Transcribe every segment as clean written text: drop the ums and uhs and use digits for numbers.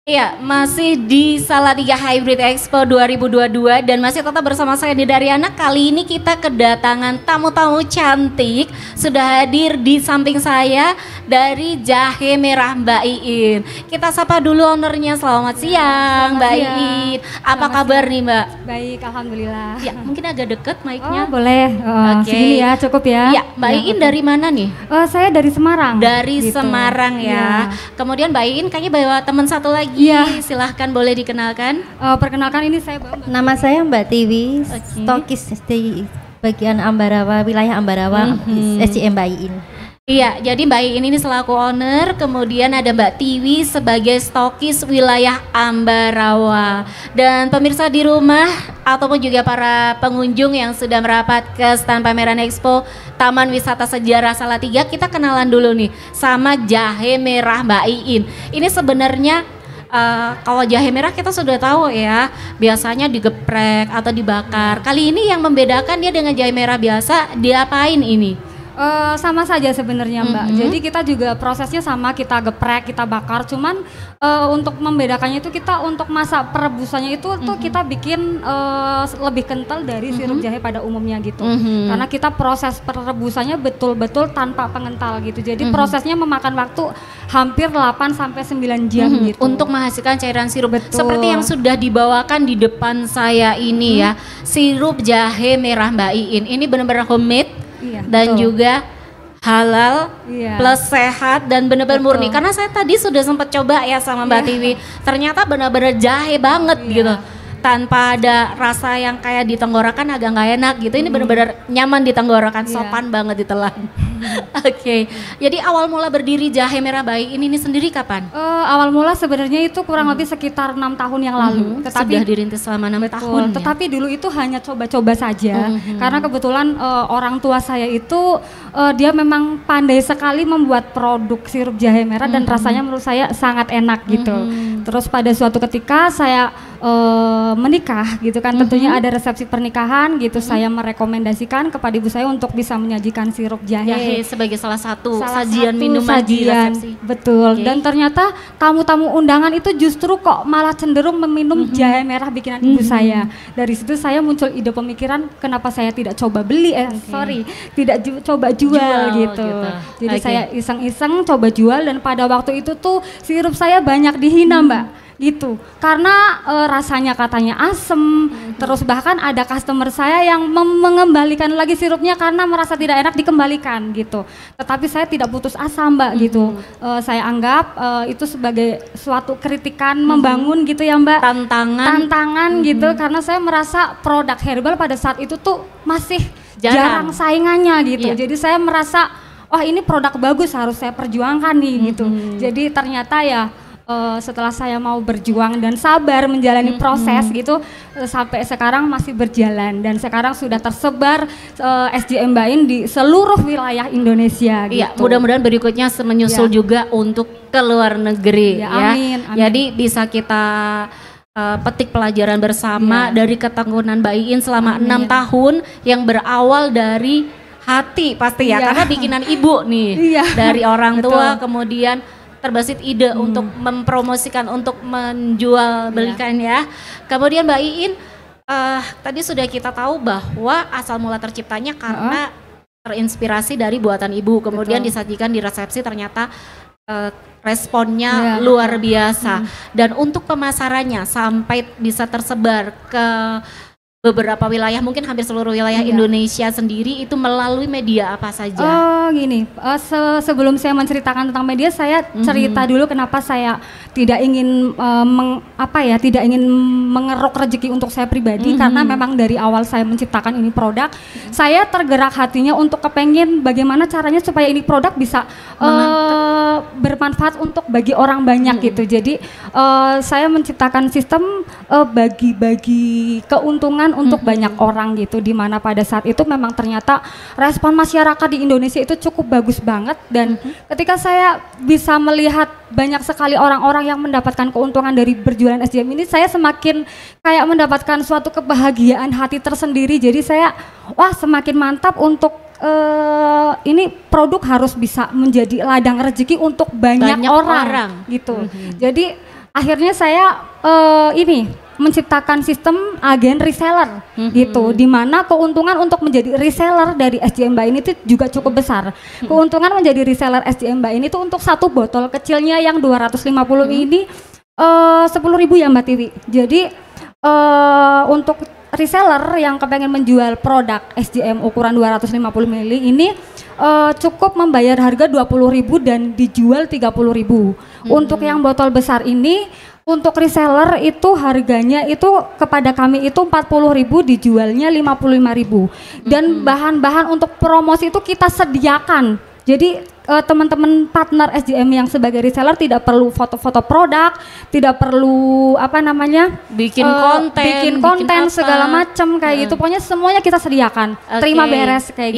Iya, masih di Salatiga Hybrid Expo 2022 dan masih tetap bersama saya di Daryana. Kali ini kita kedatangan tamu-tamu cantik. Sudah hadir di samping saya dari Jahe Merah Mbak Iin. Kita sapa dulu ownernya. Selamat siang Mbak Iin. Apa kabar nih Mbak? Baik, alhamdulillah. Ya, mungkin agak deket mic-nya. Oh, boleh. Oke. Segini ya, cukup ya. Ya, Mbak Iin dari mana nih? Saya dari Semarang. Dari gitu. Semarang ya. Kemudian Mbak Iin kayaknya bawa teman satu lagi. Iya. Silahkan boleh dikenalkan. Perkenalkan, ini saya Nama saya Mbak Tiwi, stokis di bagian Ambarawa, wilayah Ambarawa, SCM Mbak Iin. Iya, jadi Mbak Iin ini selaku owner, kemudian ada Mbak Tiwi sebagai stokis wilayah Ambarawa. Dan pemirsa di rumah ataupun juga para pengunjung yang sudah merapat ke stand pameran Expo Taman Wisata Sejarah Salatiga, kita kenalan dulu nih sama Jahe Merah Mbak Iin. Ini sebenarnya kalau jahe merah kita sudah tahu ya, biasanya digeprek atau dibakar. Kali ini yang membedakan dia dengan jahe merah biasa, diapain ini? Sama saja sebenarnya Mbak. Jadi kita juga prosesnya sama, kita geprek, kita bakar. Cuman untuk membedakannya itu kita untuk masa perebusannya itu tuh kita bikin lebih kental dari sirup jahe pada umumnya gitu. Karena kita proses perebusannya betul-betul tanpa pengental gitu. Jadi prosesnya memakan waktu hampir 8 sampai 9 jam gitu. Untuk menghasilkan cairan sirup. Betul. Seperti yang sudah dibawakan di depan saya ini ya, sirup jahe merah Mbak Iin. Ini benar-benar homemade. Iya, dan betul. juga halal plus sehat dan benar-benar murni. Karena saya tadi sudah sempat coba ya sama Mbak Tiwi, ternyata benar-benar jahe banget gitu, tanpa ada rasa yang kayak di tenggorokan agak nggak enak gitu. Ini benar-benar nyaman di tenggorokan, sopan banget ditelan. Oke, jadi awal mula berdiri Jahe Merah Mbak Iin ini sendiri kapan? Awal mula sebenarnya itu kurang lebih sekitar 6 tahun yang lalu. Tetapi sudah dirintis selama 6 tahun. Tetapi dulu itu hanya coba-coba saja. Karena kebetulan orang tua saya itu dia memang pandai sekali membuat produk sirup jahe merah dan rasanya menurut saya sangat enak gitu. Terus pada suatu ketika saya menikah gitu kan, tentunya ada resepsi pernikahan gitu. Saya merekomendasikan kepada ibu saya untuk bisa menyajikan sirup jahe sebagai salah satu sajian minuman di resepsi. Betul. Dan ternyata tamu-tamu undangan itu justru kok malah cenderung meminum jahe merah bikinan ibu saya. Dari situ saya muncul ide pemikiran, kenapa saya tidak coba beli tidak coba jual gitu. Jadi saya iseng-iseng coba jual, dan pada waktu itu tuh sirup saya banyak dihina Mbak gitu, karena rasanya katanya asem. Terus bahkan ada customer saya yang mengembalikan lagi sirupnya karena merasa tidak enak dikembalikan gitu. Tetapi saya tidak putus asa Mbak gitu. Saya anggap itu sebagai suatu kritikan membangun gitu ya Mbak, tantangan gitu, karena saya merasa produk herbal pada saat itu tuh masih jarang saingannya gitu. Jadi saya merasa, wah ini produk bagus, harus saya perjuangkan nih gitu. Jadi ternyata ya setelah saya mau berjuang dan sabar menjalani proses gitu, sampai sekarang masih berjalan, dan sekarang sudah tersebar SJM Mbak Iin di seluruh wilayah Indonesia gitu. Iya, mudah-mudahan berikutnya menyusul juga untuk ke luar negeri ya. Amin. Jadi bisa kita petik pelajaran bersama dari ketekunan Mbak Iin selama 6 tahun yang berawal dari hati pasti ya, karena bikinan ibu nih dari orang tua, kemudian terbesit ide untuk mempromosikan, untuk menjual belikan ya. Kemudian Mbak Iin tadi sudah kita tahu bahwa asal mula terciptanya karena terinspirasi dari buatan ibu, kemudian disajikan di resepsi, ternyata responnya luar biasa. Dan untuk pemasarannya sampai bisa tersebar ke beberapa wilayah, mungkin hampir seluruh wilayah Indonesia sendiri, itu melalui media apa saja? Gini, sebelum saya menceritakan tentang media, saya cerita dulu kenapa saya tidak ingin tidak ingin mengeruk rezeki untuk saya pribadi. Karena memang dari awal saya menciptakan ini produk, saya tergerak hatinya untuk kepengen bagaimana caranya supaya ini produk bisa bermanfaat untuk bagi orang banyak gitu. Jadi saya menciptakan sistem bagi-bagi keuntungan untuk banyak orang gitu, dimana pada saat itu memang ternyata respon masyarakat di Indonesia itu cukup bagus banget. Dan ketika saya bisa melihat banyak sekali orang-orang yang mendapatkan keuntungan dari berjualan SJM ini, saya semakin kayak mendapatkan suatu kebahagiaan hati tersendiri. Jadi saya semakin mantap untuk ini produk harus bisa menjadi ladang rezeki untuk banyak orang gitu. Jadi akhirnya saya ini menciptakan sistem agen reseller gitu, di mana keuntungan untuk menjadi reseller dari SJM Mbak ini itu juga cukup besar. Keuntungan menjadi reseller SJM Mbak ini itu untuk satu botol kecilnya yang 250 ini 10.000 ya Mbak Tiwi. Jadi untuk reseller yang kepengen menjual produk SJM ukuran 250 ml ini cukup membayar harga 20.000 dan dijual 30.000. Untuk yang botol besar ini untuk reseller itu harganya itu kepada kami itu 40.000, dijualnya 55.000. Dan bahan-bahan untuk promosi itu kita sediakan. Jadi teman-teman partner SJM yang sebagai reseller tidak perlu foto-foto produk, tidak perlu bikin konten segala macam kayak gitu. Pokoknya semuanya kita sediakan, terima beres kayak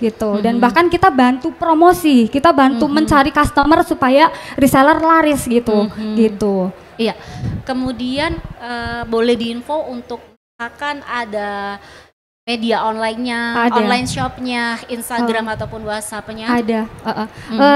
gitu. Dan bahkan kita bantu promosi, kita bantu mencari customer supaya reseller laris gitu. Iya. Kemudian boleh diinfo untuk akan ada media online-nya, online shop-nya, Instagram ataupun WhatsApp-nya? Ada.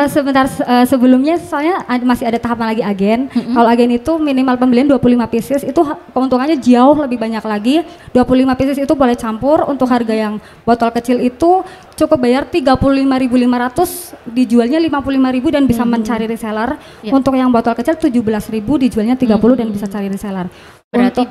Sebentar sebelumnya soalnya masih ada tahapan lagi agen. Kalau agen itu minimal pembelian 25 pieces, itu keuntungannya jauh lebih banyak lagi. 25 pieces itu boleh campur. Untuk harga yang botol kecil itu cukup bayar 35.500, dijualnya 55.000 dan bisa mencari reseller. Untuk yang botol kecil 17.000, dijualnya 30 dan bisa cari reseller. Berarti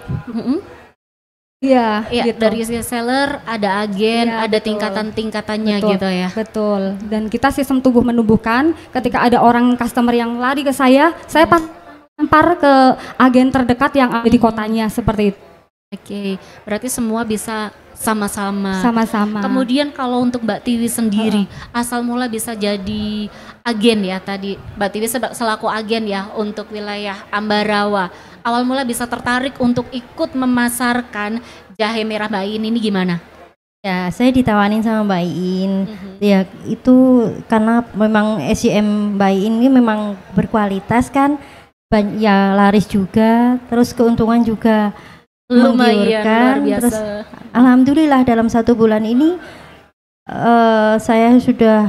Iya, gitu. Dari reseller ada agen, ada tingkatan-tingkatannya gitu ya. Betul. Dan kita sistem tumbuh menumbuhkan. Ketika ada orang customer yang lari ke saya tampar ke agen terdekat yang ada di kotanya seperti itu. Oke, berarti semua bisa sama-sama. Kemudian kalau untuk Mbak Tiwi sendiri, asal mula bisa jadi agen ya tadi. Mbak Tiwi selaku agen ya untuk wilayah Ambarawa. Awal mula bisa tertarik untuk ikut memasarkan jahe merah Mbak Iin ini gimana? Ya, saya ditawarin sama Mbak Iin. Ya, itu karena memang SJM Mbak Iin ini memang berkualitas kan. Ya laris juga, terus keuntungan juga lumayan luar biasa. Terus alhamdulillah dalam 1 bulan ini saya sudah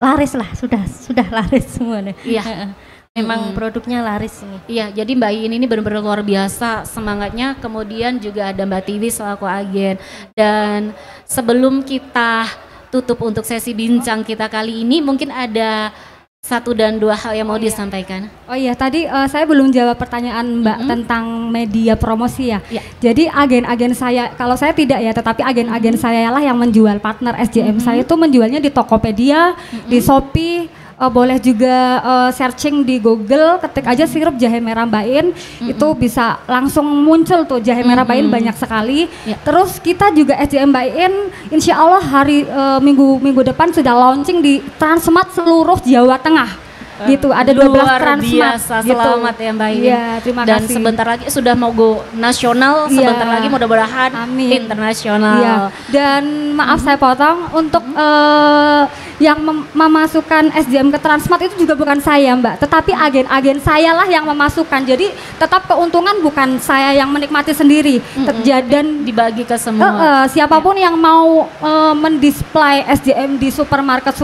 laris lah, sudah laris semuanya. Iya. Memang produknya laris ini. Iya, jadi Mbak Iin ini benar-benar luar biasa semangatnya. Kemudian juga ada Mbak Tiwi selaku agen. Dan sebelum kita tutup untuk sesi bincang kita kali ini, mungkin ada 1 dan 2 hal yang mau disampaikan. Oh iya, tadi saya belum jawab pertanyaan Mbak tentang media promosi ya. Jadi agen-agen saya, kalau saya tidak ya, tetapi agen-agen saya lah yang menjual partner SJM saya itu menjualnya di Tokopedia, di Shopee. Boleh juga searching di Google, ketik aja sirup jahe merah Mbak Iin, itu bisa langsung muncul tuh jahe merah Mbak Iin banyak sekali. Terus kita juga SJM Mbak Iin, insya Allah hari minggu depan sudah launching di Transmart seluruh Jawa Tengah. Gitu, ada 12 Transmart. Selamat ya Mbak Iin. Iya, terima kasih. Dan sebentar lagi sudah mau go nasional, sebentar lagi mudah-mudahan internasional. Iya. Dan maaf saya potong, untuk yang memasukkan SJM ke Transmart itu juga bukan saya Mbak, tetapi agen-agen saya lah yang memasukkan. Jadi tetap keuntungan bukan saya yang menikmati sendiri, dan dibagi ke semua. Siapapun yang mau mendisplay SJM di supermarket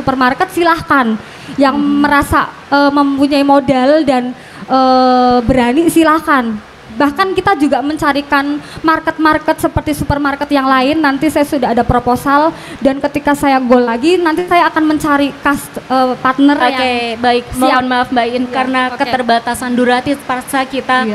silahkan. Yang merasa mempunyai modal dan berani silahkan. Bahkan kita juga mencarikan market-market seperti supermarket yang lain. Nanti saya sudah ada proposal, dan ketika saya goal lagi nanti saya akan mencari partner yang baik. Mohon maaf Mbak Iin karena keterbatasan durasi terpaksa kita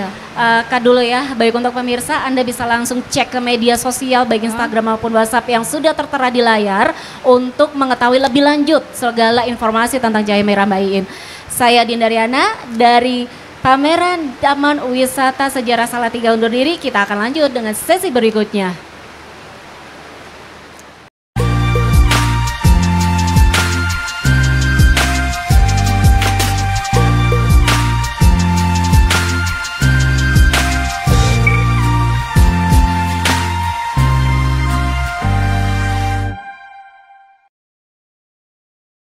cut dulu ya. Baik, untuk pemirsa Anda bisa langsung cek ke media sosial baik Instagram maupun WhatsApp yang sudah tertera di layar untuk mengetahui lebih lanjut segala informasi tentang jahe merah Mbak Iin. Saya Dinda Riana dari Pameran Taman Wisata Sejarah Salatiga undur diri. Kita akan lanjut dengan sesi berikutnya.